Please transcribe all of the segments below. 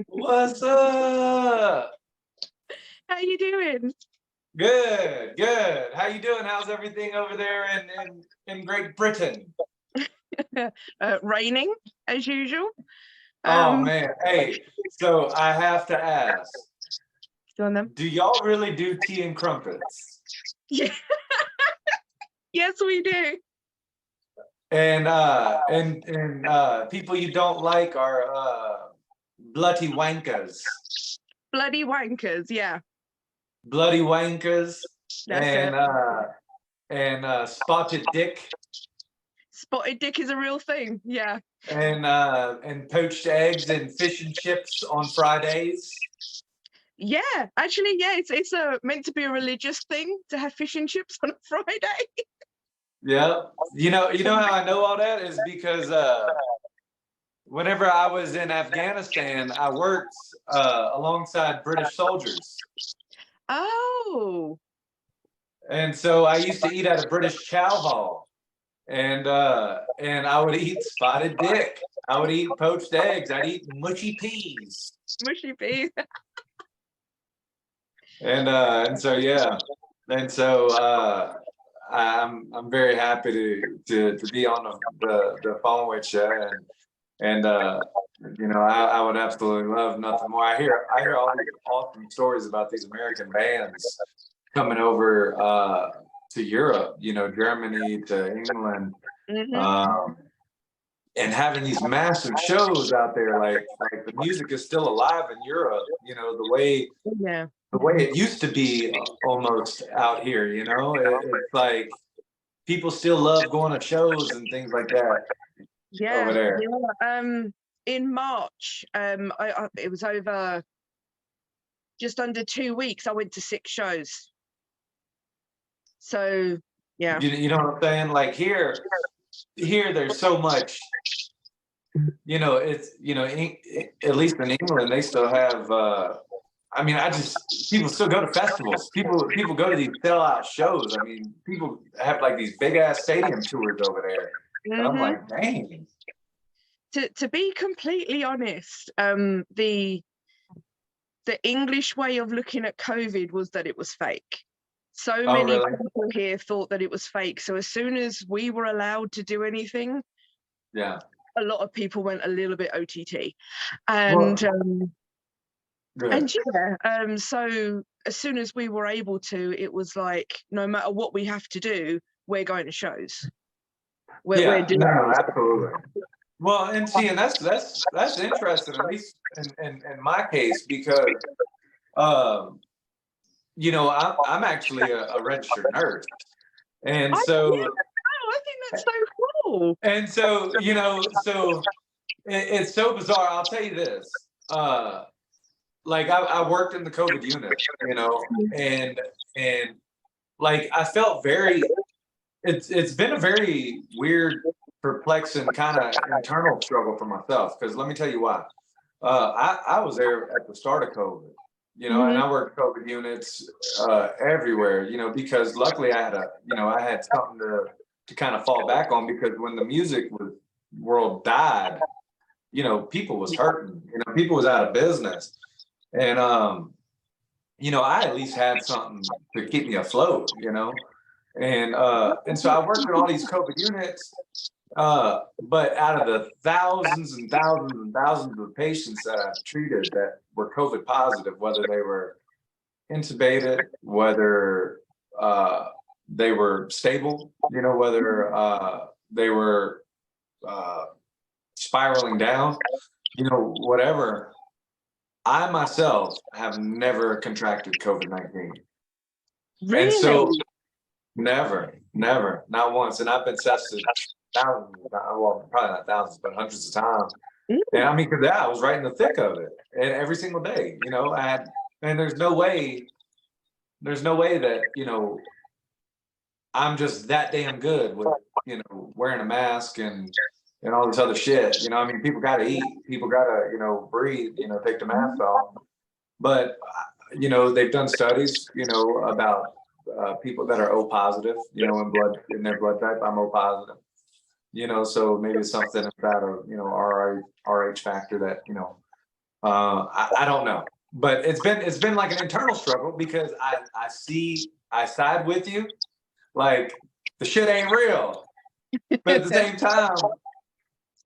What's up? How you doing? Good, good. How you doing? How's everything over there in Great Britain? Raining as usual. Oh Um, man, hey, so I have to ask, go on then. do y'all really do tea and crumpets? Yeah. Yes, we do. And people you don't like are bloody wankers. Bloody wankers. Yeah, Bloody wankers that's it. and spotted dick Spotted dick is a real thing. Yeah. and poached eggs and fish and chips on Fridays. Yeah. Actually, yeah. It's meant to be a religious thing to have fish and chips on a Friday. Yeah. You know how I know all that is because whenever I was in Afghanistan, I worked alongside British soldiers. Oh. And so I used to eat at a British chow hall. And I would eat spotted dick. I would eat poached eggs. I'd eat mushy peas. Mushy peas. And so yeah. And so I'm very happy to be on the phone with you and I would absolutely love nothing more. I hear all these awesome stories about these American bands coming over to Europe, Germany to England, Hmm. um, and having these massive shows out there. Like the music is still alive in Europe, Yeah. the way it used to be almost out here. It's like people still love going to shows and things like that over Yeah. there. Yeah. In March, it was over just under 2 weeks. I went to 6 shows. So yeah. You know what I'm saying? Like here there's so much. It's at least in England they still have. I mean, people still go to festivals. People go to these sellout shows. I mean, people have like these big ass stadium tours over there. And I'm Hmm. like, dang. To be completely honest, the English way of looking at COVID was that it was fake. So Oh, many really? people here thought that it was fake. So as soon as we were allowed to do anything, Yeah. a lot of people went a little bit OTT. Well, And good. so as soon as we were able to, it was like, no matter what we have to do, we're going to shows. We're Yeah. doing No, it. absolutely. Well, and see, and that's interesting, at least in my case, because um, I'm actually a registered nurse, and Yeah, so I think that's so cool. and so it's so bizarre. I'll tell you this. Like I worked in the COVID unit, and like I felt it's been a very weird, perplexing kind of internal struggle for myself. Because let me tell you why. I was there at the start of COVID, and Hmm. I worked COVID units everywhere, because luckily I had something to kind of fall back on because when the world died, people was hurting, people was out of business. And I at least had something to keep me afloat, and so I worked in all these COVID units, but out of the thousands and thousands and thousands of patients that I've treated that were COVID positive, whether they were intubated, whether they were stable, whether they were uh, spiraling down, whatever. I myself have never contracted COVID-19. And Really? so never, not once. And I've been tested thousands, well, probably not thousands, but hundreds of times. And I mean, because I was right in the thick of it, and every single day, and there's no way that I'm just that damn good with wearing a mask and all this other shit. I mean, people got to eat, people got to breathe, take the mask off. But they've done studies, about people that are O positive, in their blood type. I'm O positive, so maybe it's something about a RH factor that I don't know, but it's been like an internal struggle because I side with you, like the shit ain't real, but at the same time,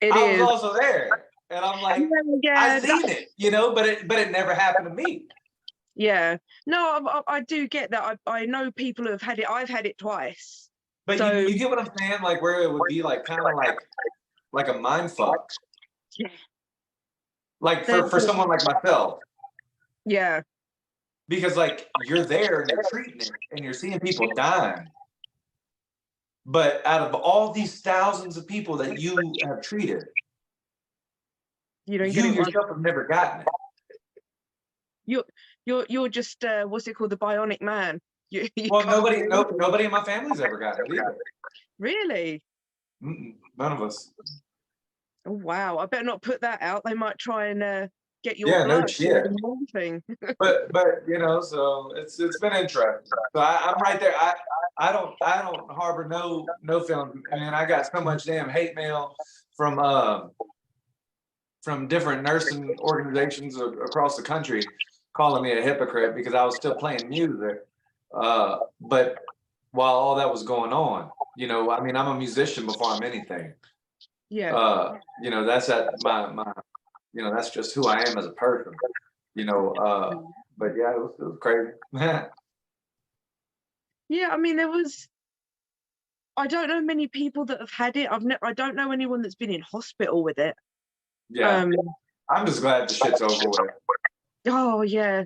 It I was is. also there, and I'm like, I Yeah, seen it, you know, but it never happened to me. yeah. No, I do get that. I know people who have had it. I've had it twice. But So you get what I'm saying, like where it would be like kind of like a mind fuck, yeah, like there's, for someone like myself, yeah, because like you're there and you're treating it and you're seeing people dying. But out of all these thousands of people that you have treated, you don't get you it once. yourself have never gotten it. You're you're just what's it called, the bionic man. You Well, can't nobody in my family's ever gotten it either. really. None of us. Oh wow, I better not put that out. They might try and get your Yeah, no blood. shit. The wrong thing. But you know, so it's been interesting. So I'm right there. I don't harbor no feeling. Man, I got so much damn hate mail from different nursing organizations across the country calling me a hypocrite because I was still playing music. But while all that was going on, you know, I mean, I'm a musician before I'm anything. Yeah. You know, that's at my you know, that's just who I am as a person. You know, but yeah, it was crazy. Yeah, I mean, I don't know many people that have had it. I don't know anyone that's been in hospital with it. Yeah, Um, I'm just glad the shit's over with. oh yeah,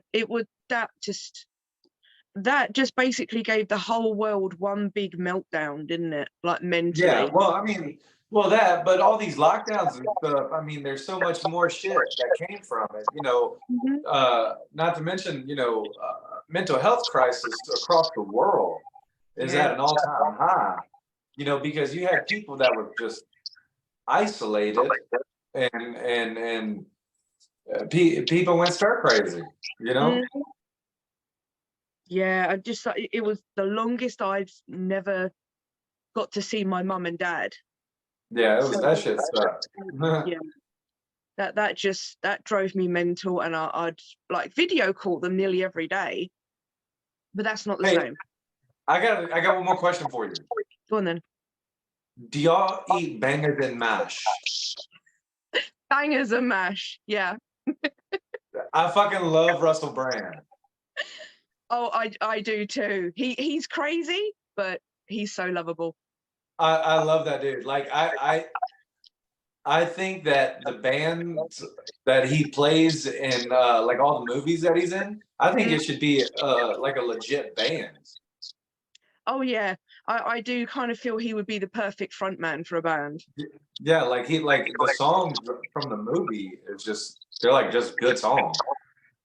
that just basically gave the whole world one big meltdown, didn't it? Like Yeah, mentally. well, I mean, well that, but all these lockdowns and stuff. I mean, there's so much more shit that came from it. You know, Mhm. not to mention, you know, mental health crisis across the world is Yeah. at an all-time high. You know, because you had people that were just isolated and people went stir crazy. You know. Mm, yeah, I just it was the longest I've never got to see my mum and dad. Yeah, it So was that shit sucked. yeah, that drove me mental, and I'd like video call them nearly every day, but that's not the Hey, same. I got one more question for you. Go on then. Do y'all eat bangers and mash? Bangers and mash. Yeah. I fucking love Russell Brand. Oh, I do too. He's crazy, but he's so lovable. I love that dude. Like I think that the bands that he plays in like all the movies that he's in, I think Mm. it should be like a legit band. Oh yeah, I do kind of feel he would be the perfect front man for a band. Yeah, like he like the songs from the movie is just they're like just good songs.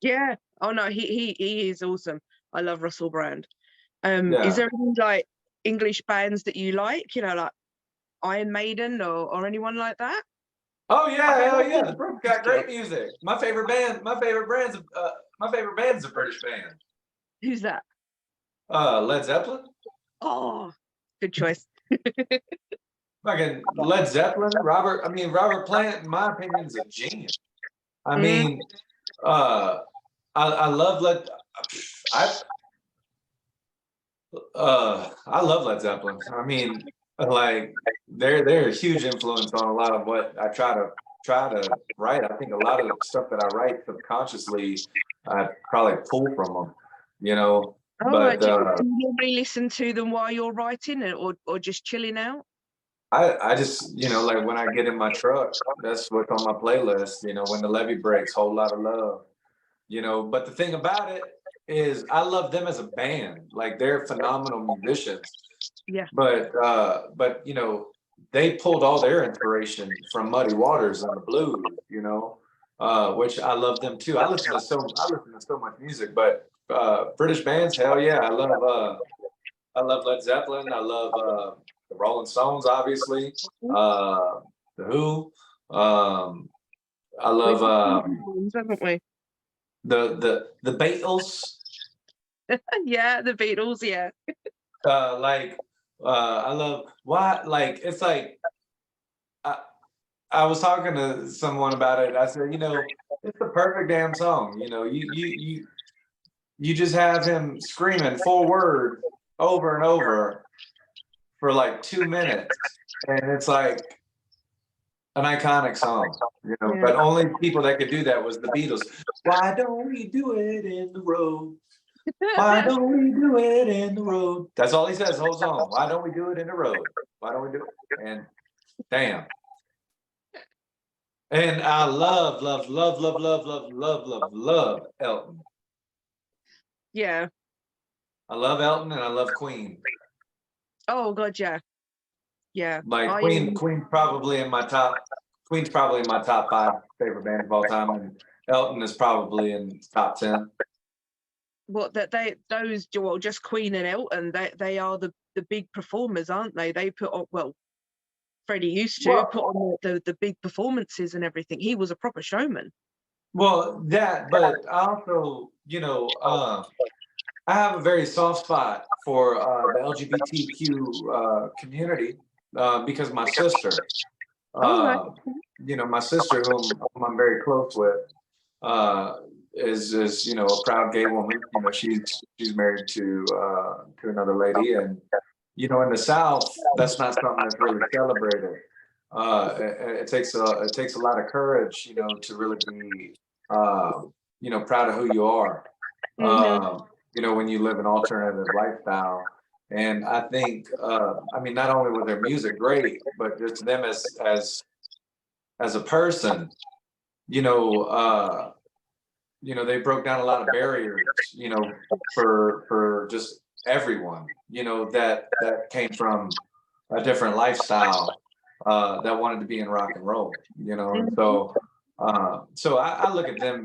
Yeah. Oh no, he is awesome. I love Russell Brand. Is Yeah. there any like English bands that you like? You know, like Iron Maiden or anyone like that? Oh yeah, hell yeah. The Brooks That's got good. great music. My favorite band's a British band. Who's that? Led Zeppelin. Oh, good choice. Fucking Led Zeppelin, Robert Plant, in my opinion, is a genius. I Mm, mean, uh, I love I I love Led Zeppelin. I mean, like they're a huge influence on a lot of what I try to write. I think a lot of the stuff that I write subconsciously, I probably pull from them, you know. all right. But Do you normally listen to them while you're writing or just chilling out? I just, you know, like when I get in my truck, that's what's on my playlist. You know, when the levee breaks, whole lot of love. You know, but the thing about it is, I love them as a band. Like they're phenomenal musicians. Yeah. But you know, they pulled all their inspiration from Muddy Waters and the blues. You know, which I love them too. I listen to so much music, but British bands, hell yeah, I love Led Zeppelin. I love the Rolling Stones, obviously. The Who. I We've love ones, haven't we? the Beatles. Yeah, the Beatles. Yeah. Like I love why like it's like I was talking to someone about it. I said, it's the perfect damn song. You just have him screaming full word over and over for like 2 minutes, and it's like an iconic song. Yeah. But only people that could do that was the Beatles. Why don't we do it in the road? Why don't we do it in the road? That's all he says the whole song. Why don't we do it in the road? Why don't we do it? And damn. And I love, love, love, love, love, love, love, love, love Elton. Yeah. I love Elton and I love Queen. Oh God, yeah. Yeah. Like I Queen's probably in my top. Queen's probably in my top 5 favorite band of all time, and Elton is probably in top 10. what that they those well, just Queen and Elton, they are the big performers, aren't they? They put on, well, Freddie used to Well, put on the big performances and everything. He was a proper showman. that, but also, I have a very soft spot for the LGBTQ community because my sister, All right. uh, my sister, whom I'm very close with, uh, is a proud gay woman. She's married to another lady, and in the South, that's not something that's really celebrated. It takes a lot of courage, to really be, proud of who you are. Mm-hmm. When you live an alternative lifestyle. And I think, not only was their music great, but just them as a person, you know, uh, they broke down a lot of barriers, for just everyone, that came from a different lifestyle, that wanted to be in rock and roll, and Mm-hmm. so I look at them,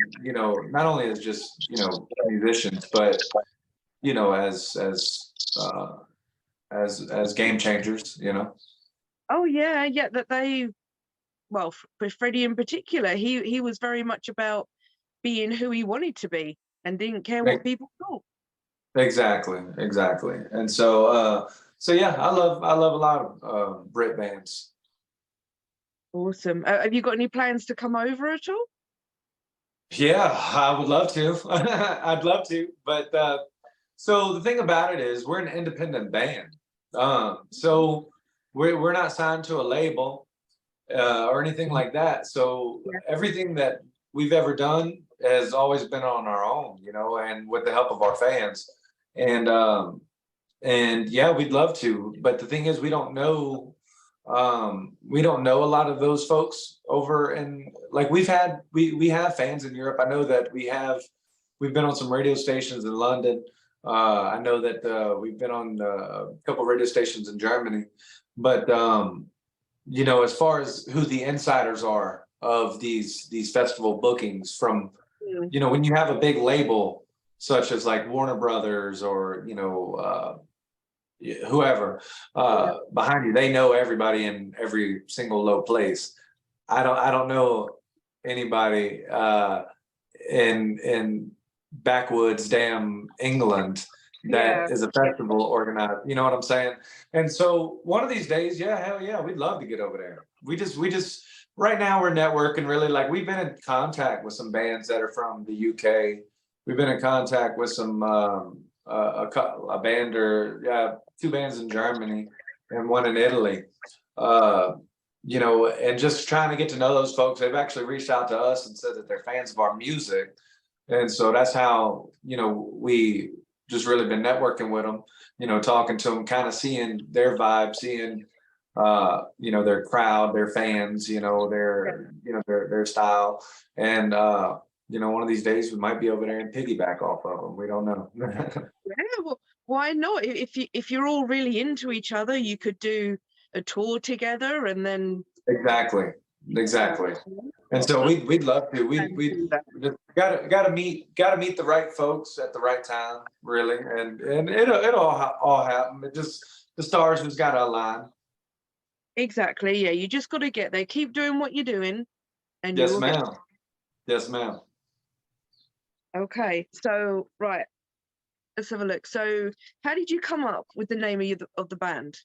not only as just, musicians, but uh, as game changers. Oh yeah, yeah. That they well, with Freddie in particular, he was very much about being who he wanted to be and didn't care what Like, people thought. exactly. And so yeah, I love a lot of Brit bands. Awesome. Have you got any plans to come over at all? Yeah, I would love to. I'd love to, but so the thing about it is, we're an independent band. So we're not signed to a label or anything like that. So Yeah. everything that we've ever done has always been on our own, and with the help of our fans. And yeah, we'd love to, but the thing is, we don't know a lot of those folks over in, like, we have fans in Europe. I know that we've been on some radio stations in London. I know that we've been on a couple radio stations in Germany, but as far as who the insiders are of these festival bookings, from Mm. when you have a big label such as like Warner Brothers, or whoever Yeah. behind you, they know everybody in every single low place. I don't know anybody in backwoods damn England that Yeah. is a festival organizer. You know what I'm saying? And so one of these days, yeah, hell yeah, we'd love to get over there. We just right now we're networking, really. Like, we've been in contact with some bands that are from the UK. We've been in contact with some a band, or yeah, 2 bands in Germany and one in Italy. Uh, and just trying to get to know those folks. They've actually reached out to us and said that they're fans of our music. And so that's how, we just really been networking with them, talking to them, kind of seeing their vibe, seeing, their crowd, their fans, their style. And, one of these days we might be over there and piggyback off of them. We don't know. Yeah, well, why not? If you're all really into each other, you could do a tour together and then Exactly. Exactly. And so we'd love to. We do that. just gotta meet the right folks at the right time, really, and it'll all happen. It just, the stars just gotta align. Exactly. Yeah, you just got to get there. Keep doing what you're doing, and you Yes, will get. ma'am. Yes, ma'am. Okay. So right, let's have a look. So, how did you come up with the name of the band?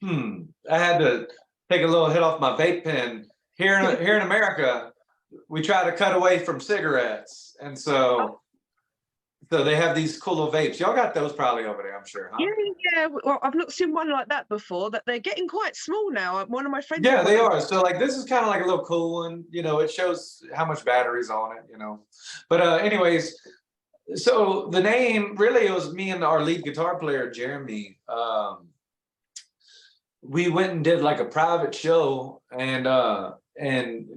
Hmm. I had to take a little hit off my vape pen. Here in America, we try to cut away from cigarettes, and so they have these cool little vapes. Y'all got those probably over there, I'm sure, huh? Yeah. Well, I've not seen one like that before. That they're getting quite small now. One of my friends. Yeah, they are. So like this is kind of like a little cool one. You know, it shows how much battery's on it. You know, but anyways, so the name really it was me and our lead guitar player Jeremy. We went and did like a private show, and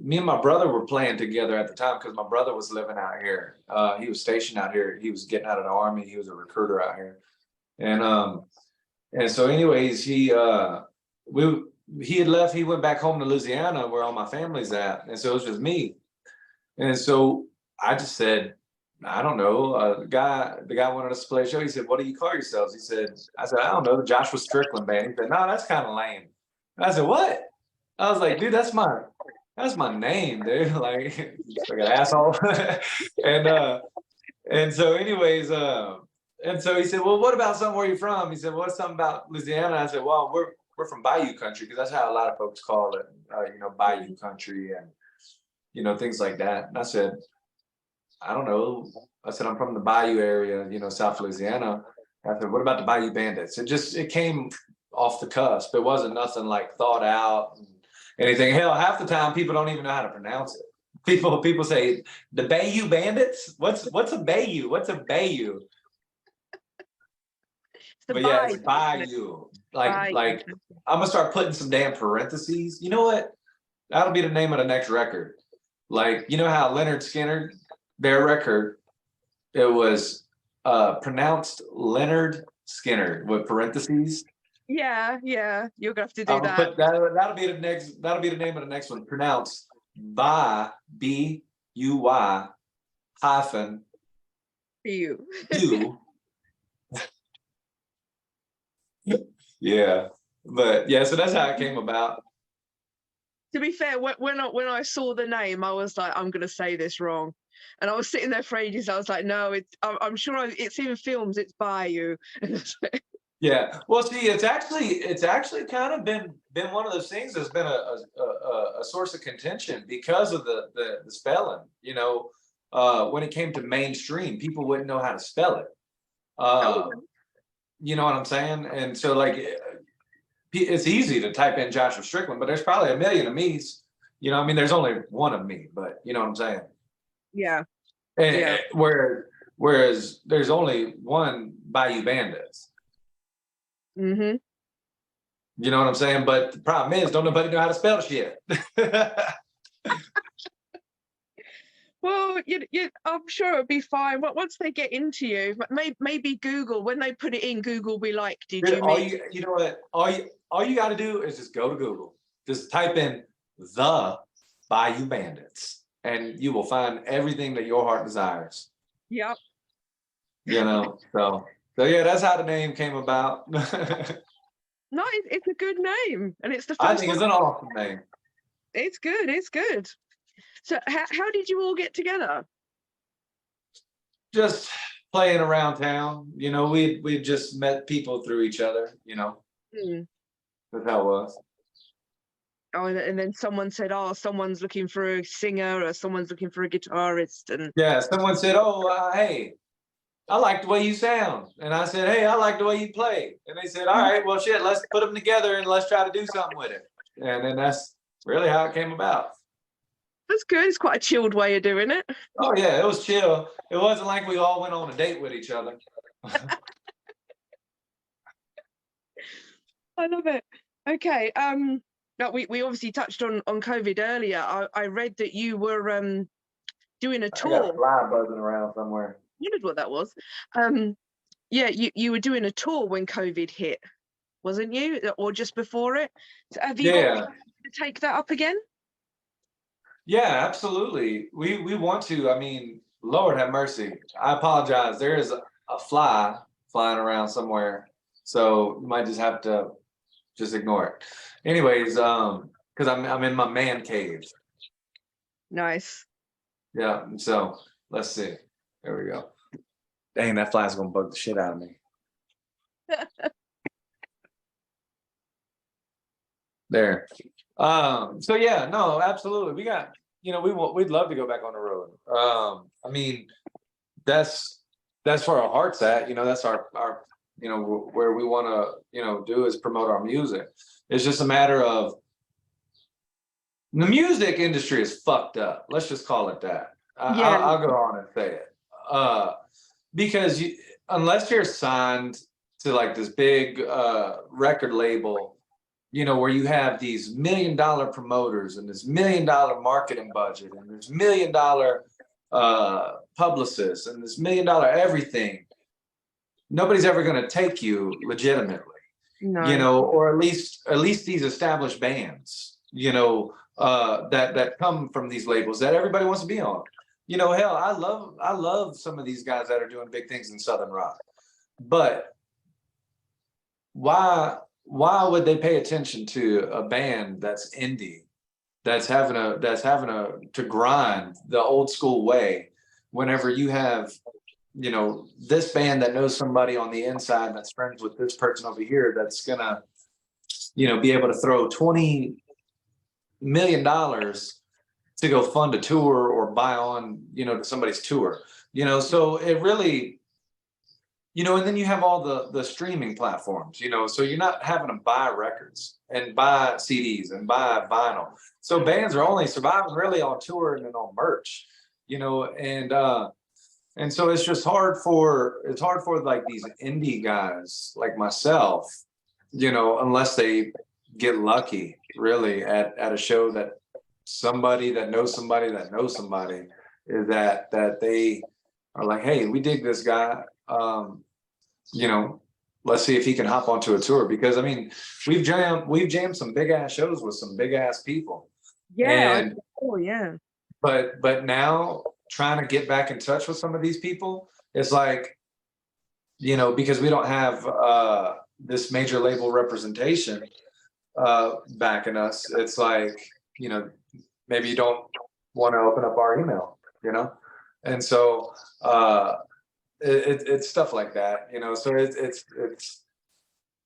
me and my brother were playing together at the time because my brother was living out here. He was stationed out here. He was getting out of the army. He was a recruiter out here, and so anyways, he had left. He went back home to Louisiana where all my family's at, and so it was just me. And so I just said, I don't know. The guy wanted us to play a show. He said, "What do you call yourselves?" I said, "I don't know, the Joshua Strickland Band." He said, "No, that's kind of lame." And I said, "What?" I was like, "Dude, that's my name, dude." Like, like an asshole. and and so, anyways, and so he said, "Well, what about something where you're from?" He said, "Well, what's something about Louisiana?" I said, "Well, we're from Bayou country because that's how a lot of folks call it, you know, Bayou country and you know things like that." And I said, "I don't know." I said, "I'm from the Bayou area, you know, South Louisiana." I said, "What about the Bayou Bandits?" It came off the cusp. It wasn't nothing like thought out and anything. Hell, half the time people don't even know how to pronounce it. People say the Bayou Bandits. What's a Bayou? What's a Bayou? It's the But yeah, it's Bayou. Bayou. Bayou. Like I'm gonna start putting some damn parentheses. You know what? That'll be the name of the next record. Like you know how Leonard Skinner, their record, it was pronounced Leonard Skinner with parentheses. Yeah. You're gonna have to do I'm gonna that. put that. That'll be the next. That'll be the name of the next one. Pronounced by Buy hyphen For you. you. Yeah, but yeah. So that's how it came about. To be fair, when I saw the name, I was like, I'm gonna say this wrong, and I was sitting there for ages. I was like, no, I'm sure it's in films. It's Bayou. Yeah. Well, see, it's actually kind of been one of those things that's been a source of contention because of the spelling. You know, when it came to mainstream, people wouldn't know how to spell it. Oh, You know what I'm saying? And so like it's easy to type in Joshua Strickland, but there's probably a million of me's. You know, I mean, there's only one of me, but you know what I'm saying? yeah. And, whereas there's only one Bayou Bandits. Mm-hmm. You know what I'm saying? But the problem is, don't nobody know how to spell shit. Well, I'm sure it'll be fine. Once they get into you, maybe Google, when they put it in, Google will be like, "Did Dude, you mean?" you know what? All you got to do is just go to Google. Just type in the Bayou Bandits, and you will find everything that your heart desires. Yep. You know, so yeah, that's how the name came about. No, it's a good name, and it's the I first think one. it's an awesome name. It's good. It's good. So, how did you all get together? Just playing around town. You know, we just met people through each other. You know, Hmm. that's how it was. Oh, and then someone said, "Oh, someone's looking for a singer, or someone's looking for a guitarist," and Yeah, someone said, "Oh, hey, I like the way you sound," and I said, "Hey, I like the way you play," and they said, "All right, well, shit, let's put them together and let's try to do something with it," and then that's really how it came about. that's good. It's quite a chilled way of doing it. Oh yeah, it was chill. It wasn't like we all went on a date with each other. I love it. Okay. No, we obviously touched on COVID earlier. I read that you were doing a I got a tour. fly buzzing around somewhere. Wondered what that was. Yeah, you were doing a tour when COVID hit, wasn't you? Or just before it? So have you got Yeah, plans to take that up again? yeah, absolutely. We want to. I mean, Lord have mercy. I apologize. There is a fly flying around somewhere, so you might just have to just ignore it. Anyways, because I'm in my man cave. Nice. Yeah. So let's see. There we go. Dang, that fly's gonna bug the shit out of me. there. So yeah, no, absolutely. We got, we'd love to go back on the road. I mean, that's where our heart's at. That's our where we want to do is promote our music. It's just a matter of the music industry is fucked up. Let's just call it that. Yeah. I'll go on and say it. Because unless you're signed to like this big record label, where you have these $1 million promoters and this $1 million marketing budget and this $1 million publicists and this $1 million everything, nobody's ever going to take you legitimately. No. Or at least these established bands, that come from these labels that everybody wants to be on. Hell, I love some of these guys that are doing big things in Southern rock, but why would they pay attention to a band that's indie, that's having to grind the old school way, whenever you have this band that knows somebody on the inside that's friends with this person over here that's gonna be able to throw $20 million to go fund a tour or buy on to somebody's tour, so it really, and then you have all the streaming platforms, so you're not having to buy records and buy CDs and buy vinyl, so bands are only surviving really on tour and then on merch, and so it's just hard for like these indie guys like myself, unless they get lucky really at a show that somebody that knows somebody that knows somebody is that they are like, hey, we dig this guy, let's see if he can hop onto a tour, because I mean we've jammed some big ass shows with some big ass people. Yeah. And Yeah. but now trying to get back in touch with some of these people, it's like, because we don't have this major label representation backing us, it's like, maybe you don't want to open up our email, and so it's stuff like that, so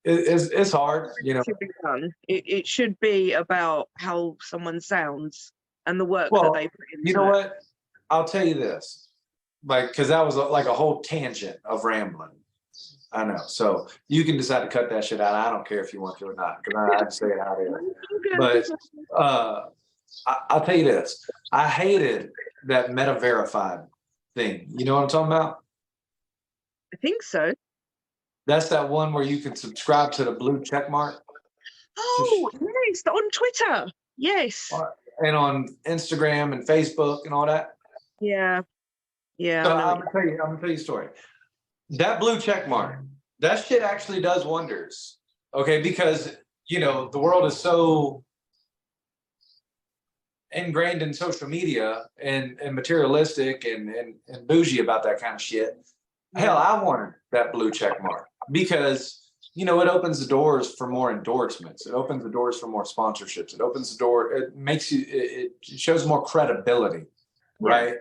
it's hard, It should be done. It should be about how someone sounds and the work well, that they put into you know it. what, I'll tell you this, like, because that was like a whole tangent of rambling. I know. So you can decide to cut that shit out. I don't care if you want to or not, because I just say it how it is. But I'll tell you this. I hated that meta verified thing. You know what I'm talking about? I think so. That's that one where you can subscribe to the blue check mark. Oh, yes, on Twitter. Yes. And on Instagram and Facebook and all that. Yeah. Yeah. So I'm gonna tell you a story. That blue check mark, that shit actually does wonders. Okay, because the world is so ingrained in social media and materialistic and bougie about that kind of shit. Hell, I wanted that blue check mark because it opens the doors for more endorsements. It opens the doors for more sponsorships. It opens the door. It makes you. It shows more credibility, right?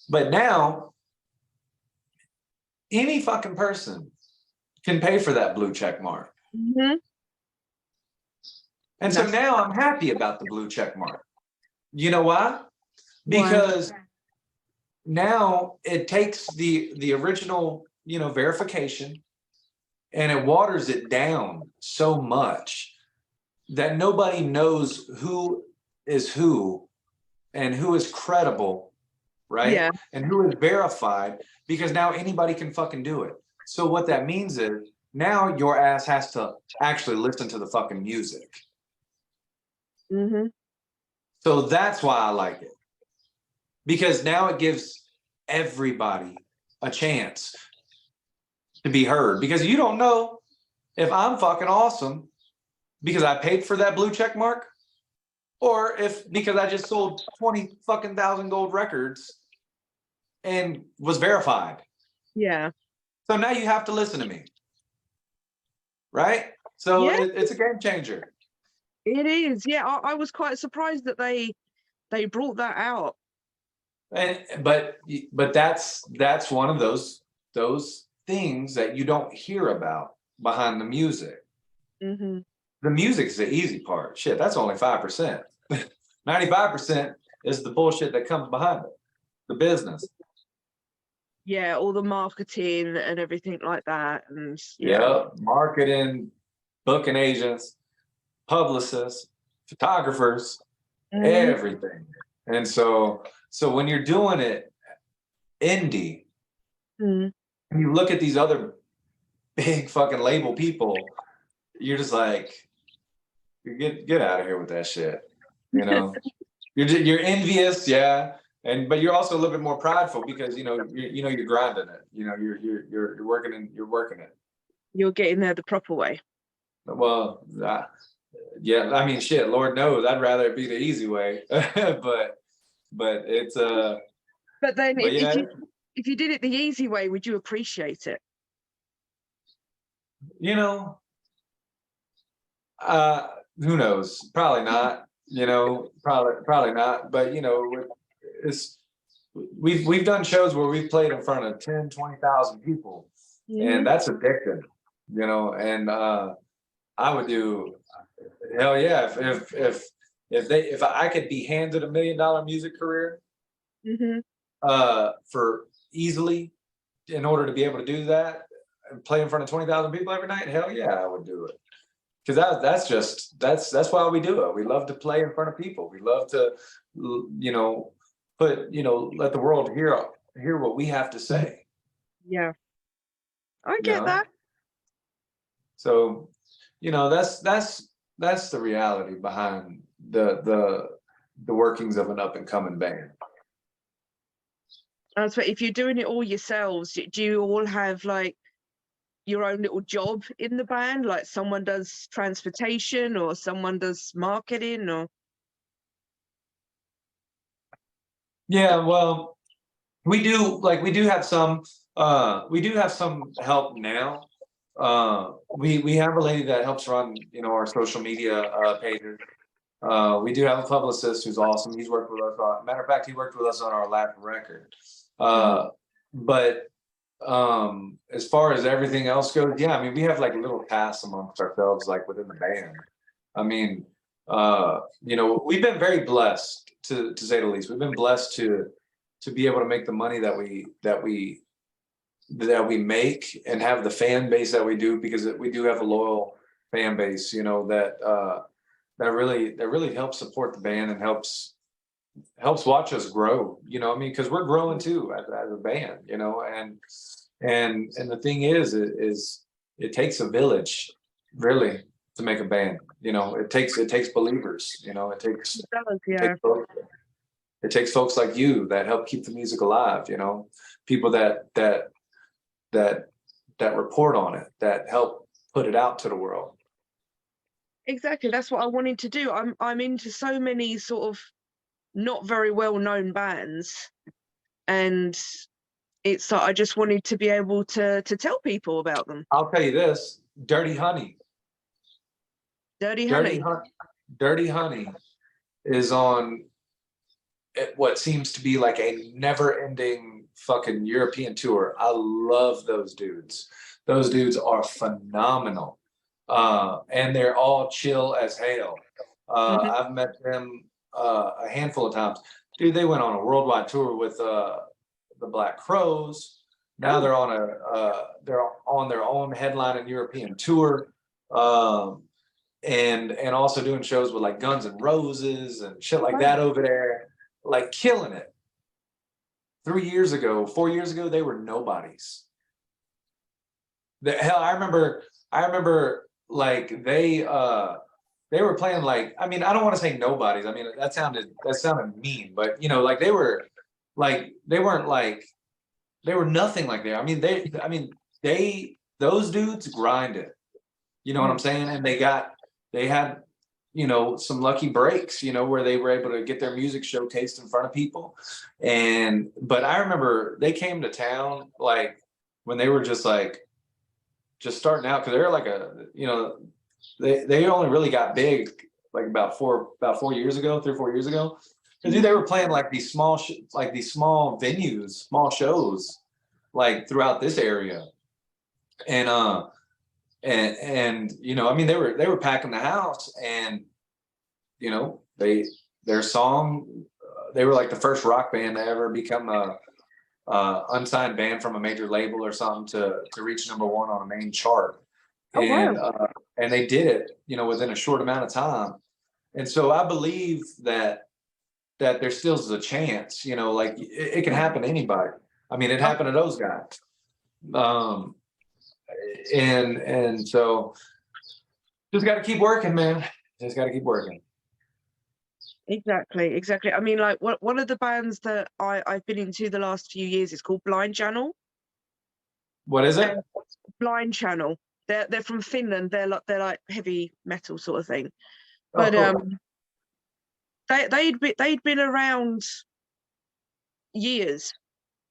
But now, any fucking person can pay for that blue check mark. Mm-hmm. And so now I'm happy about the blue check mark. You know why? Because now it takes the original, verification, and it waters it down so much that nobody knows who is who and who is credible, right? Yeah. And who is verified, because now anybody can fucking do it. So what that means is now your ass has to actually listen to the fucking music. Mm-hmm. So that's why I like it, because now it gives everybody a chance to be heard, because you don't know if I'm fucking awesome because I paid for that blue check mark, or if because I just sold 20 fucking thousand gold records and was verified. Yeah. So now you have to listen to me, right? So it's a game changer. It is. Yeah, I was quite surprised that they brought that out. But that's one of those things that you don't hear about behind the music. Mm-hmm. the music's the easy part. Shit, that's only 5%. 95% is the bullshit that comes behind it, the business. Yeah, all the marketing and everything like that, and Yeah, marketing, booking agents, publicists, photographers, Mhm. everything. And so when you're doing it indie, Mm. and you look at these other big fucking label people, you're just like, you get out of here with that shit. You know, you're envious, yeah, but you're also a little bit more prideful because you're grinding it. You're working it. You're getting there the proper way. Well, yeah, I mean, shit, Lord knows, I'd rather it be the easy way, but it's But then but yeah, if you did it the easy way, would you appreciate it? you know, uh, who knows? Probably not. Probably not. But it's we've done shows where we've played in front of 10, 20,000 people, and Mhm. that's addictive. And I would do, hell yeah, if I could be handed $1 million music career Mhm. for easily in order to be able to do that and play in front of 20,000 people every night, hell yeah, I would do it. Because that's why we do it. We love to play in front of people. We love to, let the world hear what we have to say. Yeah, I You get know, that. so that's the reality behind the workings of an up and coming band. And so if you're doing it all yourselves, do you all have like your own little job in the band? Like someone does transportation or someone does marketing or Yeah, well, we do have some help now. We have a lady that helps run our social media pages. We do have a publicist who's awesome. He's worked with us matter of fact, he worked with us on our last record. Mhm. But as far as everything else goes, yeah, I mean, we have like little tasks amongst ourselves, like within the band. I mean, we've been very blessed to say the least. We've been blessed to be able to make the money that we make and have the fan base that we do, because we do have a loyal fan base, that really helps support the band and helps watch us grow. I mean, because we're growing too as a band, and the thing is it takes a village really to make a band. It takes believers. It does, It yeah. takes folks, it takes folks like you that help keep the music alive. People that report on it, that help put it out to the world. Exactly. That's what I wanted to do. I'm into so many sort of not very well known bands, and it's like I just wanted to be able to tell people about them. I'll tell you this: Dirty Honey, Dirty Dirty Honey. Honey, Dirty Honey is on what seems to be like a never-ending fucking European tour. I love those dudes. Those dudes are phenomenal, and they're all chill as hell. Mhm. I've met them a handful of times. Dude, they went on a worldwide tour with the Black Crows. Now Oh, they're on their own headlining European tour, and also doing shows with like Guns N' Roses and shit like wow. that over there, like killing it. 3 years ago, 4 years ago, they were nobodies. Hell, I remember like they were playing, like, I mean, I don't want to say nobodies. I mean, that sounded mean, but like they were nothing like that. Those dudes grinded. You know what I'm Mm. saying? And they had some lucky breaks, where they were able to get their music showcased in front of people. But I remember they came to town like when they were just starting out, because they're like they only really got big like about 4 years ago, 3 or 4 years ago. Because they Mhm. were playing like these small venues, small shows, like throughout this area. And and you know, I mean, they were packing the house, and you know, their song, they were like the first rock band to ever become a unsigned band from a major label or something to reach #1 on a main chart, Oh wow. and they did it, you know, within a short amount of time. And so I believe that there still is a chance, you know, like it can happen to anybody. I mean, it Oh, happened to those guys. Um, and so just got to keep working, man. Just got to keep working. exactly, exactly. I mean, like one of the bands that I've been into the last few years is called Blind Channel. What is it? And Blind Channel. They're from Finland. They're like heavy metal sort of thing. Oh, But cool. they'd been around years.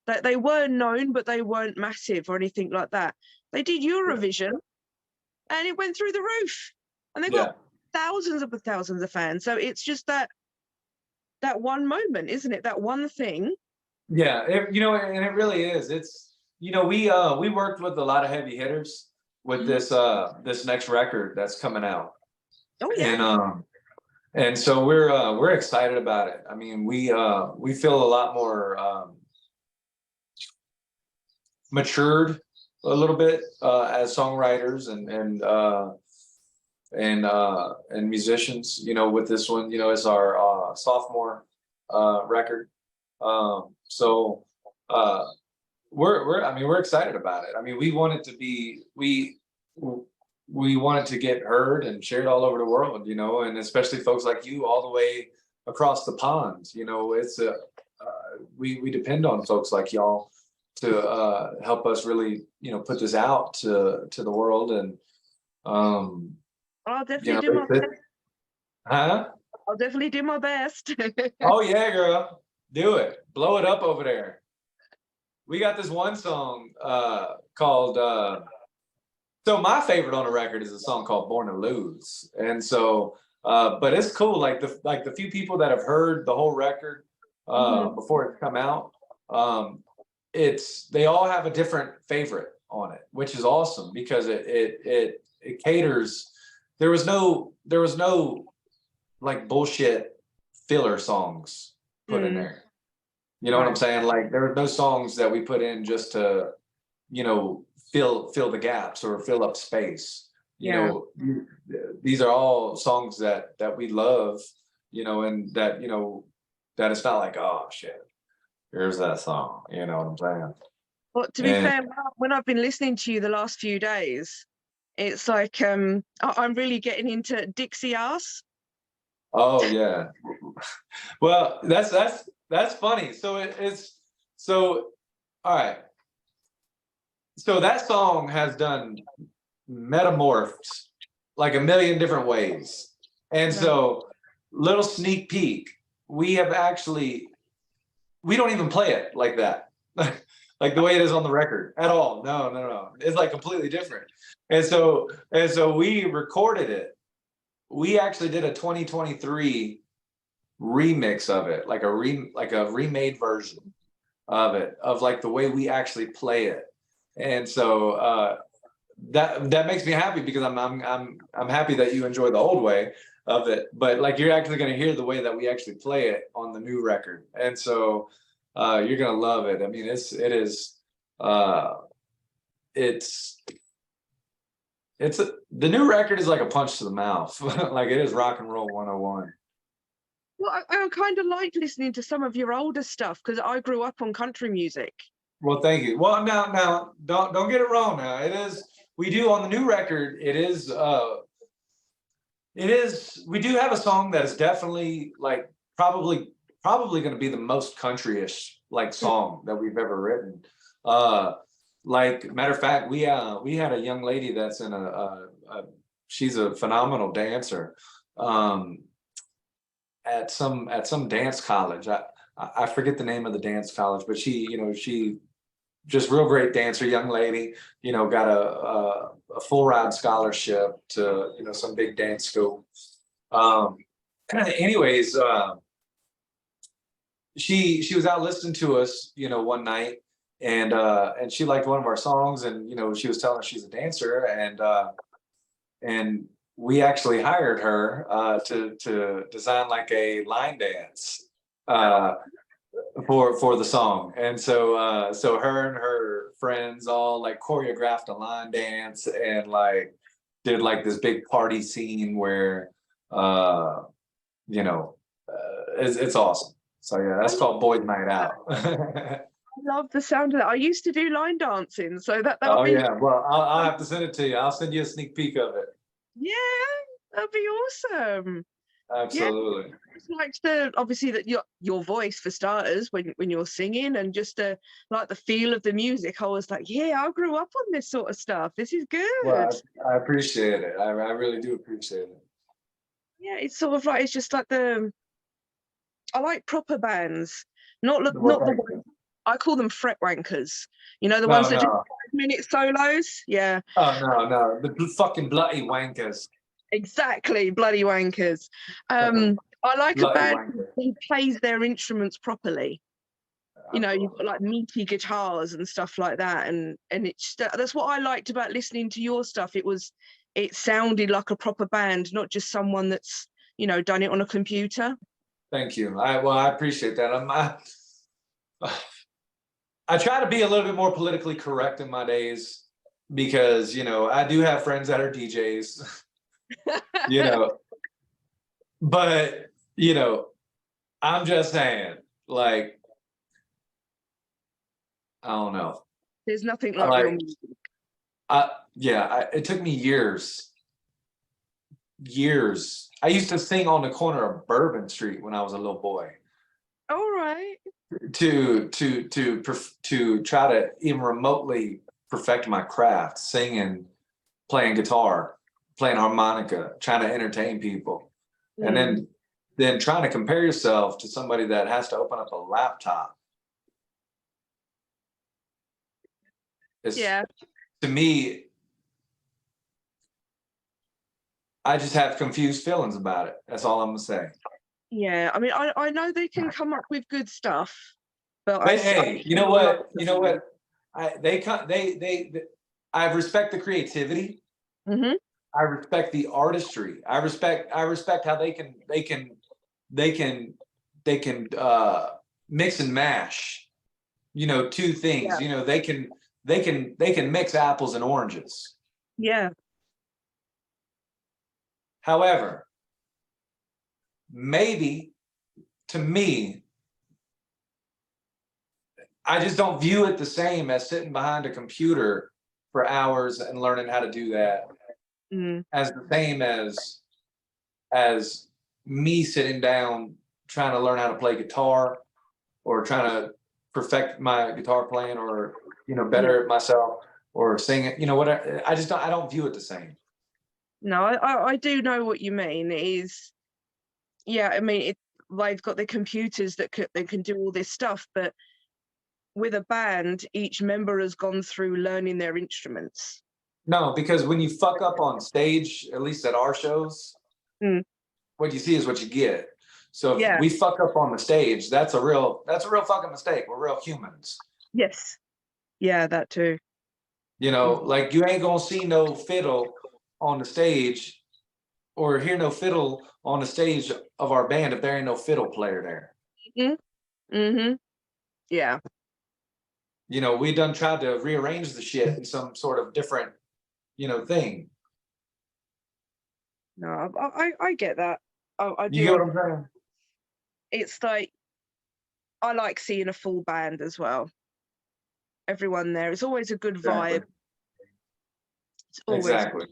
That they were known, but they weren't massive or anything like that. They did Eurovision, and it went through the roof, and they got Yeah. thousands of fans. So it's just that one moment, isn't it? That one thing. Yeah. You know, and it really is. It's, you know, we worked with a lot of heavy hitters with Mhm. this next record that's coming out. Oh yeah. And so we're excited about it. I mean, we feel a lot more matured a little bit as songwriters and musicians. You know, with this one, you know, it's our sophomore record. So we're I mean, we're excited about it. I mean, we want it to be we want it to get heard and shared all over the world, you know, and especially folks like you all the way across the pond. You know, it's a we depend on folks like y'all to help us really, you know, put this out to the world. And I'll you definitely know, do my best. huh? I'll definitely do my best. Oh yeah, girl, do it, blow it up over there. We got this one song called so my favorite on the record is a song called Born to Lose. And so but it's cool, like the few people that have heard the whole record Mhm. before it's come out, um it's they all have a different favorite on it, which is awesome because it caters. There was no like bullshit filler songs put in Mm, there. You know what I'm right. saying? Like there are no songs that we put in just to, you know, fill the gaps or fill up space. You Yeah. know, these are all songs that we love, you know, and that, you know, that it's not like, oh shit, here's that song. You know what I'm saying? But to be And fair, when I've been listening to you the last few days, it's like I'm really getting into Dixie ass. oh yeah. Well, that's funny. So it's so all right. So that song has done metamorphs like a million different ways. And Right. so, little sneak peek, we have actually, we don't even play it like that. Like the way it is on the record at all. No, no, no. It's like completely different. And so we recorded it. We actually did a 2023 remix of it, like a remade version of it, of like the way we actually play it. And so that makes me happy because I'm happy that you enjoy the old way of it, but like you're actually going to hear the way that we actually play it on the new record. And so you're going to love it. I mean, uh it's the new record is like a punch to the mouth. Like it is rock and roll 101. Well, I kind of like listening to some of your older stuff because I grew up on country music. Well, thank you. Well, now don't get it wrong. Now it is, we do on the new record, we do have a song that is definitely like probably going to be the most countryish like Mm. song that we've ever written. Uh, like matter of fact, we had a young lady that's in she's a phenomenal dancer um, at some dance college. I forget the name of the dance college, but she just real great dancer, young lady. You know, got a full ride scholarship to, you know, some big dance school. Um, anyways, she was out listening to us, you know, one night, and she liked one of our songs, and she was telling us she's a dancer, and we actually hired her to design like a line dance for the song. And so her and her friends all like choreographed a line dance and like did like this big party scene where you know it's awesome. So yeah, that's called Boys Night Out. I love the sound of that. I used to do line dancing, so that'll Oh be, yeah, well I'll have to send it to you. I'll send you a sneak peek of it. yeah, that'd be awesome. Yeah, Absolutely. just like the obviously that your voice for starters when you're singing, and just like the feel of the music. I was like, yeah, I grew up on this sort of stuff. This is good. Well, I appreciate it. I really do appreciate it. Yeah, it's sort of like, it's just like I like proper bands, Well, not the thank ones, you. I call them fret wankers. You know, the ones No, that do no. 5-minute solos. Yeah, Oh no, no. The fucking bloody wankers. exactly, bloody wankers. I like a Bloody band wankers. who plays their instruments properly. You know, you've Absolutely. got like meaty guitars and stuff like that, and that's what I liked about listening to your stuff. It sounded like a proper band, not just someone that's done it on a computer. Thank you. I appreciate that. I try to be a little bit more politically correct in my days because I do have friends that are DJs, you know, but I'm just saying, like, I don't know. There's nothing I like real like music. it took me years. I used to sing on the corner of Bourbon Street when I was a little boy All right. to try to even remotely perfect my craft, singing, playing guitar, playing harmonica, trying to entertain people. And Mm, then trying to compare yourself to somebody that has to open up a laptop is, yeah. to me, I just have confused feelings about it. That's all I'm gonna say. Yeah. I mean, I know they can come up with good stuff, but But I hey, you know feel like, what? You know what? I respect the creativity. Mhm. I respect the artistry. I respect how they can mix and mash, two Yeah. things. They can mix apples and oranges. Yeah. However, maybe to me, I just don't view it the same as sitting behind a computer for hours and learning how to do that Mm, as the same as me sitting down trying to learn how to play guitar or trying to perfect my guitar playing or yeah. better at myself or sing it. What I don't view it the same. No, I do know what you mean. It is, yeah. I mean, they've got the computers that can do all this stuff, but with a band, each member has gone through learning their instruments. No, because when you fuck up on stage, at least at our shows, Mm, what you see is what you get. So if yeah. we fuck up on the stage, that's a real fucking mistake. We're real humans. Yes. Yeah, that too. Mm, Like you ain't gonna see no fiddle on the stage or hear no fiddle on the stage of our band if there ain't no fiddle player there. mhm, mhm. Yeah. We done tried to rearrange the shit in some sort of different, thing. No, I get that. I You do. get what I'm saying? It's like, I like seeing a full band as well. Everyone there. It's always a good Exactly. vibe. It's always. Exactly.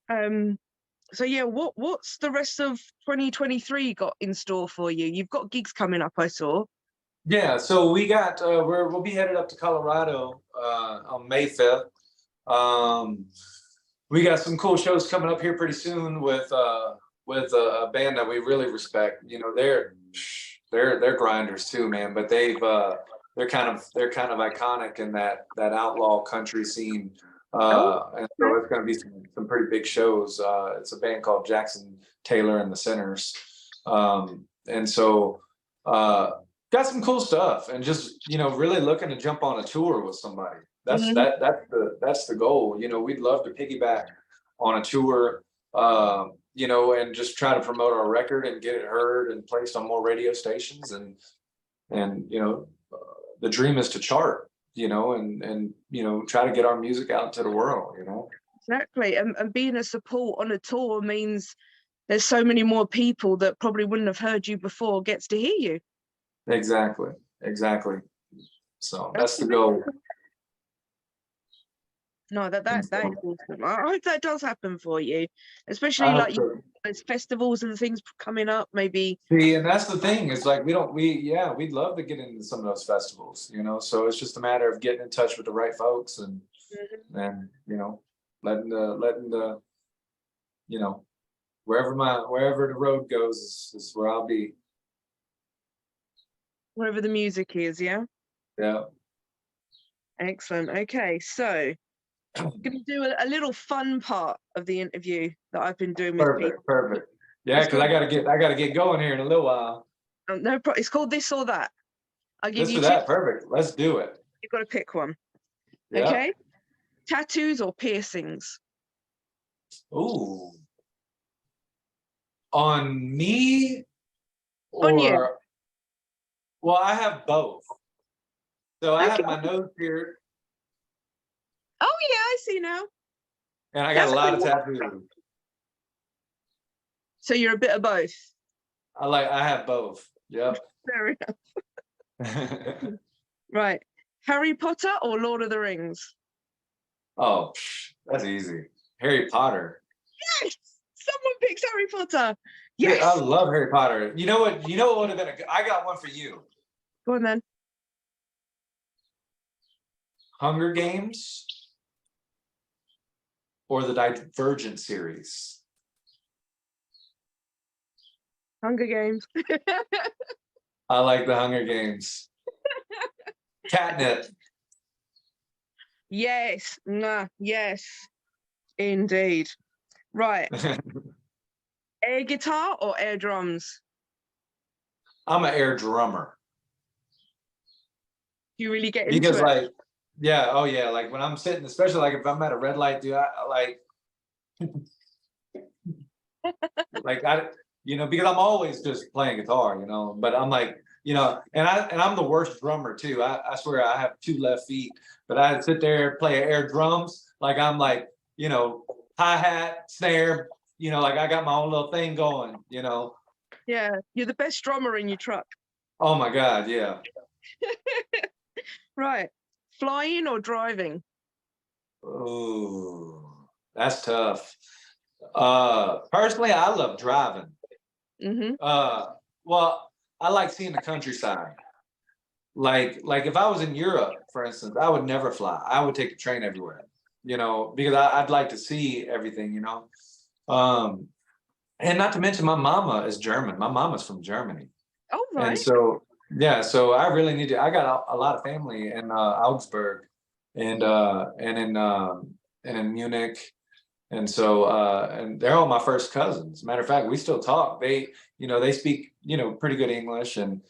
Um. So yeah, what's the rest of 2023 got in store for you? You've got gigs coming up, I saw. Yeah, so we'll be headed up to Colorado on May 5th. Um, we got some cool shows coming up here pretty soon with a band that we really respect. They're grinders too, man. But they're kind of iconic in that outlaw country scene. Oh, And okay. so it's going to be some pretty big shows. It's a band called Jackson Taylor and the Sinners, and so. got some cool stuff, and just, really looking to jump on a tour with somebody. That's Mhm. that's the goal. We'd love to piggyback on a tour, and just try to promote our record and get it heard and placed on more radio stations, and the dream is to chart, and try to get our music out to the world. Exactly. And being a support on a tour means there's so many more people that probably wouldn't have heard you before gets to hear you. Exactly, exactly. So That's that's the goal. amazing. No, that And that that is so awesome. I hope that does happen for you, I especially hope like so. there's festivals and things coming up. Maybe. See, and that's the thing, is like we'd love to get into some of those festivals. So it's just a matter of getting in touch with the right folks, and Mhm. and letting the you know wherever the road goes is where I'll be. Wherever the music is, yeah. Yeah. Excellent. Okay, so gonna do a little fun part of the interview that I've been doing with people. Perfect, perfect. Yeah, It's because called I gotta get going here in a little while. it's called This or That. I'll give This you or two. that, perfect. Let's do it. You've got to pick one. Yeah. Okay. Tattoos or piercings? Ooh. On me, On you. or well, I have both. So I have Okay. my nose pierced, Oh yeah, I see now. and I got a That's lot of cool. tattoos. So you're a bit of both. I have both. Yep. Fair enough. Right. Harry Potter or Lord of the Rings? Oh, that's easy. Harry Potter. Yes! Someone picks Harry Potter. Yeah, I Yes. love Harry Potter. You know what? You know what would have been I got one for you. Go on then. Hunger Games or the Divergent series? Hunger Games. I like the Hunger Games. Catnip. Yes. Nah, yes. Indeed. Right. Air guitar or air drums? I'm an air drummer. You really get into Because it. yeah, oh yeah, like when I'm sitting, especially like if I'm at a red light, dude, I like because I'm always just playing guitar. But I'm like, and I'm the worst drummer too. I swear I have two left feet, but I sit there play air drums like I'm like, hi-hat, snare, like I got my own little thing going. Yeah. You're the best drummer in your truck. Oh my God, yeah. Right. Flying or driving? Oh, that's tough. Personally, I love driving. Mm-hmm. Uh, well, I like seeing the countryside. Like if I was in Europe, for instance, I would never fly. I would take the train everywhere, because I'd like to see everything. Um, and not to mention my mama is German. My mama's from Germany. Oh, And right. so, yeah, so I really need to. I got a lot of family in Augsburg, and in Munich, and so and they're all my first cousins. Matter of fact, we still talk. They speak pretty good English, and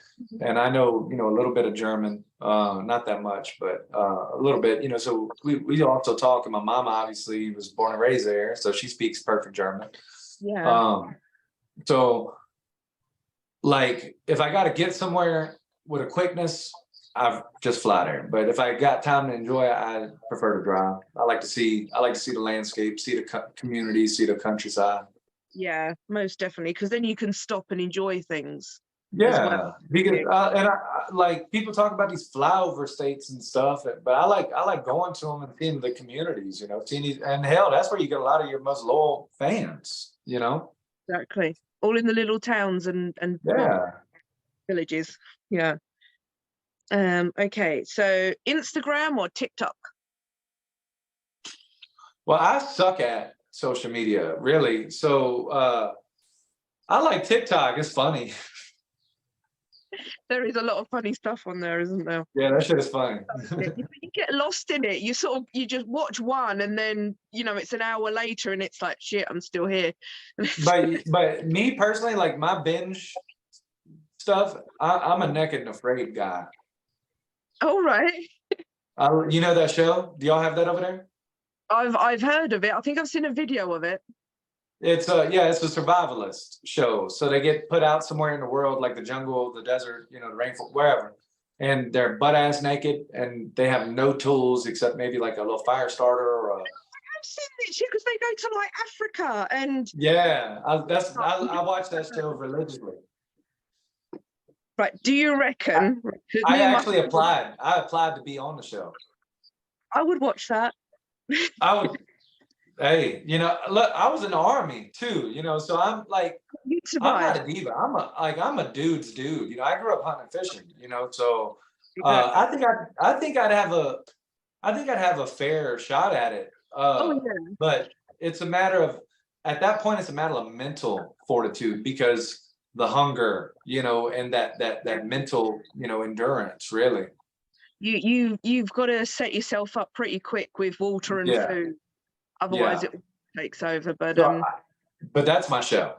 I know a little bit of German, not that much, but a little bit. So we also talk. And my mama obviously was born and raised there, so she speaks perfect German. Yeah. Um, so like if I got to get somewhere with a quickness, I just fly there. But if I got time to enjoy it, I prefer to drive. I like to see the landscape, see the community, see the countryside. Yeah, most definitely. Because then you can stop and enjoy things as well. Yeah, because and like people talk about these flyover states and stuff, but I like going to them and seeing the communities, seeing and hell, that's where you get a lot of your most loyal fans. Exactly. All in the little towns and well, Yeah. villages. Yeah. Okay. So Instagram or TikTok? Well, I suck at social media, really. So I like TikTok. It's funny. There is a lot of funny stuff on there, isn't there? Yeah, that shit is funny. You get lost in it. You just watch one and then it's an hour later and it's like shit, I'm still here. But me personally, like my binge stuff, I'm a naked and afraid guy. All right. You know that show? Do y'all have that over there? I've heard of it. I think I've seen a video of it. It's a yeah, it's a survivalist show. So they get put out somewhere in the world, like the jungle, the desert, the rainforest, wherever, and they're butt ass naked, and they have no tools except maybe like a little fire starter or a I've seen this because they go to like Africa and yeah. I watch that show religiously. right. Do you reckon? 'Cause I me and my actually applied. I applied to be on the show. I would watch that. I would. Hey, look, I was in the army too. So I'm like, You'd I'm not survive. a diva. I'm a dude's dude. I grew up hunting and fishing. So Exactly. I think I'd have a fair shot at it. Oh yeah. But it's a matter of at that point it's a matter of mental fortitude because the hunger, and that mental, endurance really. You've got to set yourself up pretty quick with water and Yeah, food. Otherwise yeah. it takes over. But So, but that's my show.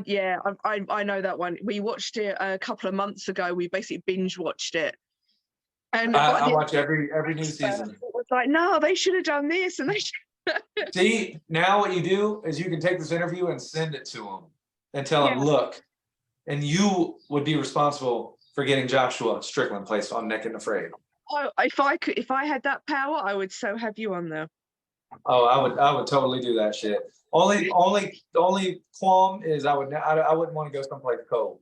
yeah, I know that one. We watched it a couple of months ago. We basically binge watched it. And by I the watch every new season. it was like, no, they should have done this and they should. See, now what you do is you can take this interview and send it to them and tell them, Yeah. look, and you would be responsible for getting Joshua Strickland placed on Naked and Afraid. If I had that power, I would so have you on there. Oh, I would totally do that shit. Only qualm is I wouldn't want to go someplace cold.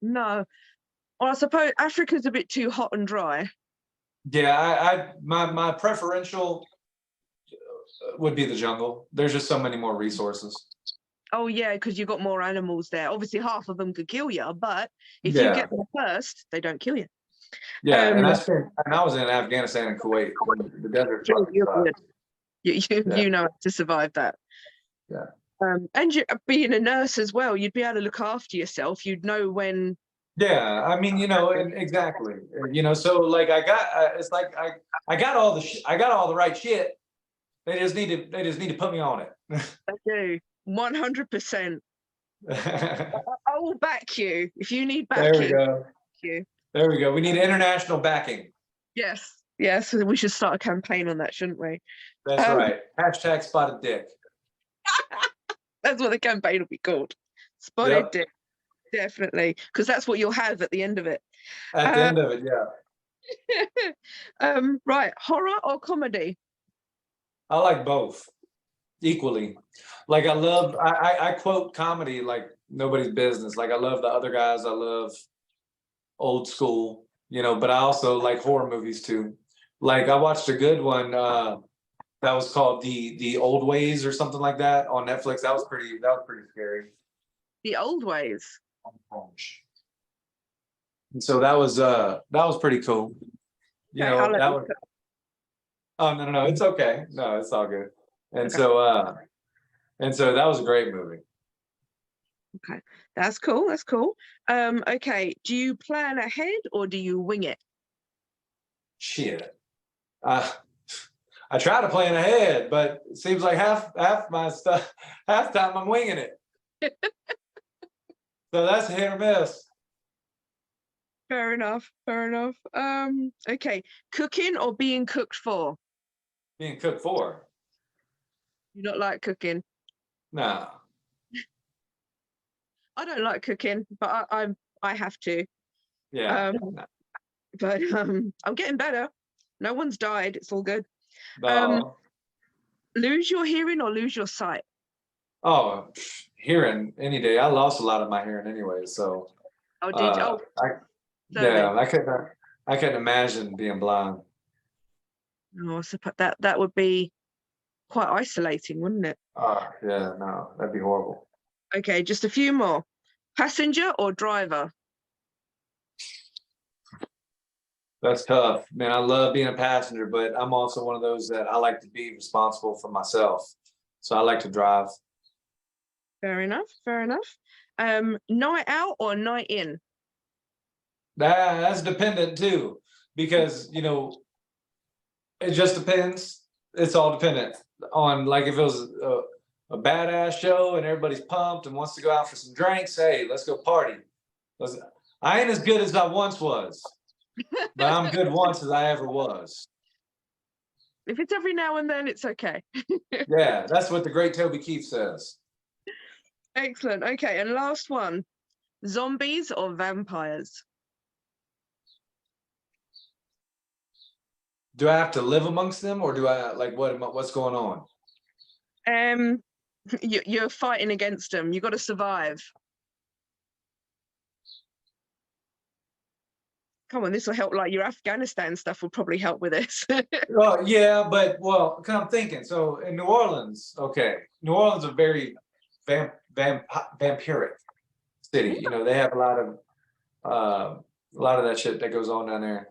No. Well, I suppose Africa's a bit too hot and dry. Yeah, my preferential would be the jungle. There's just so many more resources. Oh yeah, because you've got more animals there. Obviously, half of them could kill you, but if you Yeah. get them first, they don't kill you. Yeah, and I was in Afghanistan and Kuwait. The desert fucking sucks. You know how to survive that. Yeah. And you being a nurse as well, you'd be able to look after yourself. You'd know when. Yeah, I mean, and exactly. So like it's like I got all the right shit. They just need to put me on it. I do 100%. I will back you if you need backing. There we go. You. There we go. We need international backing. Yes. We should start a campaign on that, shouldn't we? That's right. Hashtag spotted dick. That's what the campaign will be called. Spotted dick. Definitely, because that's what you'll have at the end of it. At the end of it, yeah. Right, horror or comedy? I like both equally. Like I quote comedy like nobody's business. Like I love The Other Guys. I love old school, but I also like horror movies too. Like I watched a good one that was called the Old Ways or something like that on Netflix. That was pretty scary. The Old Ways. And so that was pretty cool. That was oh no, it's okay. No, it's all good. And so that was a great movie. Okay, that's cool. Okay, do you plan ahead or do you wing it? Shit. I try to plan ahead, but it seems like half my stuff, half the time I'm winging it. So that's a hit or miss. Fair enough. Okay, cooking or being cooked for? Being cooked for. You don't like cooking? No. I don't like cooking, but I have to. Yeah. But I'm getting better. No one's died. It's all good. No. Lose your hearing or lose your sight? Oh, hearing any day. I lost a lot of my hearing anyway, so. Oh, did you? Oh, yeah, I couldn't imagine being blind. No, I suppose that would be quite isolating, wouldn't it? Yeah, no, that'd be horrible. Okay, just a few more. Passenger or driver? That's tough, man. I love being a passenger, but I'm also one of those that I like to be responsible for myself. So I like to drive. Fair enough. Night out or night in? That's dependent too, because it just depends. It's all dependent on like if it was a badass show and everybody's pumped and wants to go out for some drinks, hey, let's go party. I ain't as good as I once was, but I'm good once as I ever was. If it's every now and then, it's okay. Yeah, that's what the great Toby Keith says. Excellent. Okay, and last one. Zombies or vampires? Do I have to live amongst them, or do I like what's going on? You're fighting against them. You got to survive. Come on, this will help. Like your Afghanistan stuff will probably help with this. Well, yeah, but cause I'm thinking. So in New Orleans, okay, New Orleans is a very vampiric city. You know, they have a lot of that shit that goes on down there.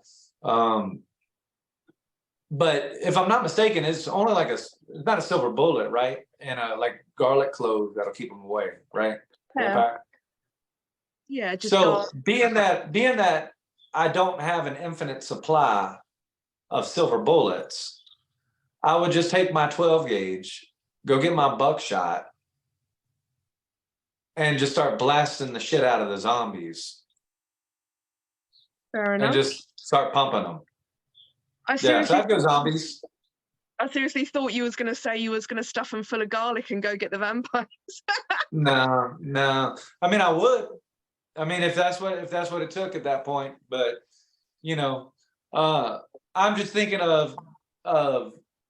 But if I'm not mistaken, it's only like it's not a silver bullet, right? And like garlic cloves that'll keep them away, right? Yeah. Yeah, just so being that I don't have an infinite supply of silver bullets, I would just take my 12 gauge, go get my buckshot, and just start blasting the shit out of the zombies. Fair enough. And just start pumping them. So I'd go zombies. I seriously thought you was going to say you was going to stuff them full of garlic and go get the vampires. No. I mean, I would. I mean, if that's what it took at that point. But you know, I'm just thinking of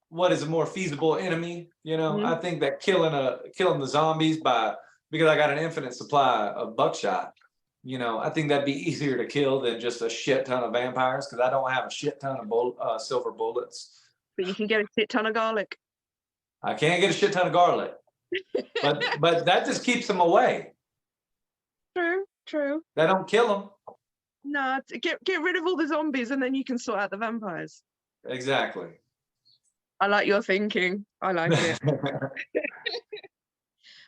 what is a more feasible enemy. You know, I think that killing the zombies because I got an infinite supply of buckshot. You know, I think that'd be easier to kill than just a shit ton of vampires, because I don't have a shit ton of silver bullets. But you can get a shit ton of garlic. I can't get a shit ton of garlic, but that just keeps them away. True. That don't kill them. No, get rid of all the zombies and then you can sort out the vampires. Exactly. I like your thinking. I like it.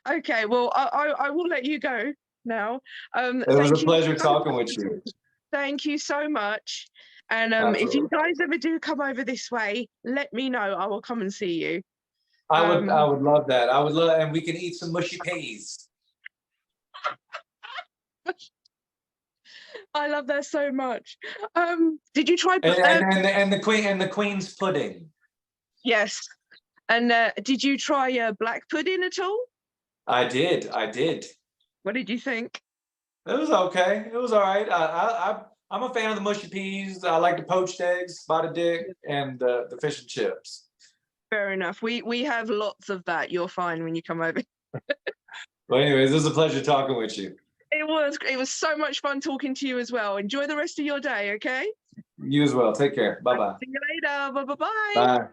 Okay, well, I will let you go now. It was a pleasure talking with you. Thank you so much. And if you guys ever do come over this way, let me know. I will come and see you. I would love that. I would love, and we can eat some mushy peas. I love that so much. Did you try and the queen's pudding? Yes. And did you try black pudding at all? I did. What did you think? It was okay. It was all right. I'm a fan of the mushy peas. I like the poached eggs, spotted dick, and the fish and chips. Fair enough. We have lots of that. You're fine when you come over. Well, anyways, it was a pleasure talking with you. It was so much fun talking to you as well. Enjoy the rest of your day, okay? You as well. Take care. Bye-bye. See you later. Bye-bye. Bye.